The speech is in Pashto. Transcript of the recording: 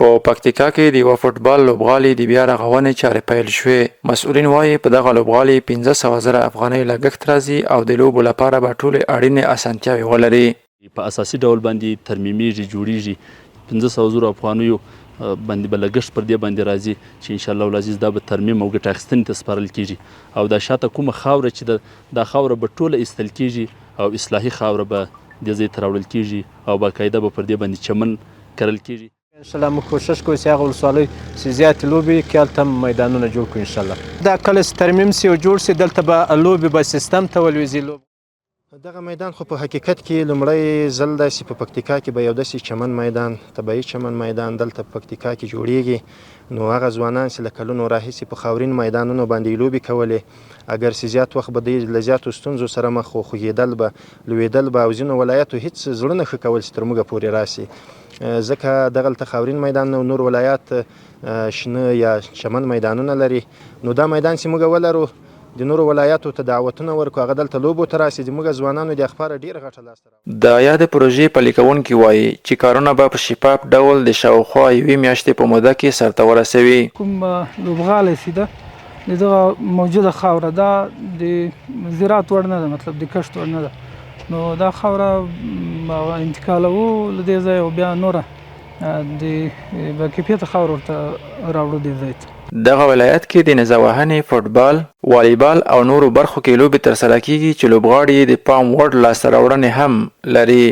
په پکتیکا کې د یوه فوټبال لوبغالي د بیا رغونې چارې پیل شوې. مسؤلین وایي په دغه لوبغالي 15,000 افغانۍ لګښت راځي او د لوبو لپاره به ټولې اړینې اسانتیاوې ولري. په اساسي ډول باندې ترمیمېږي، جوړېږي. 15,000 افغانیو باندې به لګښت پر دې باندې راځي چې انشاءالله العزیز دا به ترمیم او ګټه اخیستنې ته سپارل کېږي او دا شاته کومه خاوره چې دا خاوره به ټوله ایستل کېږي او اصلاحي خاوره به دې ځای ته راوړل کېږي او باقاعده به پر دې باندې چمن کرل کېږي. انشاءالله موږ کوشش کوو چې هغه ولسوالۍ چې زیاتې لوبې کې هلته هم میدانونه جوړ کړو انشاءالله. دا کله چې ترمیم سي او جوړ سي دلته به لوبې به سیستم ته ولویځي. دغه میدان خو په حقیقت کې لومړی ځل داسې په پکتیکا کې به یو داسې چمن میدان، طبیعي چمن میدان دلته په پکتیکا کې جوړیږي. نو هغه ځوانان چې له کلونو راهیسې په خاورین میدانونو باندې لوبې کولې، اگر چې زیات وخت به دوی له زیاتو ستونزو سره مخ وو، خوږېدل به، لویېدل به او ځینو ولایاتو هېڅ زړه نه ښه کول چې تر موږه پورې راسي. ځکه دغلته خاورین میدان او نور ولایات شنه یا چمن میدانونه لري. نو دا میدان چې موږ ولرو د نورو ولایاتو ته دعوتونه ورکړو، هغه دلته لوبو ته راسي. زموږ ځوانانو د اخباره ډېره ګټه لاسته راوړي. د یادې پروژې پلي کوونکي وایي چې کارونه به په شفاف ډول د شاوخوا 1 میاشتې په موده کې سرته ورسوي. کوم لوبغالی چې ده د دغه موجوده خاوره دا د زراعت وړ نه ده، مطلب د کښت وړ نه ده. نو دا خاوره انتقالوو له دې ځای او بیا نوره د باکیفیته خاوره ورته راوړو دې ځای ته. دغه ولایت کې د نزا وهنې، فوټبال، والیبال او نورو برخو کې لوبې ترسره کیږي چې لوبغاړي د پام وړ لاسته راوړنې هم لري.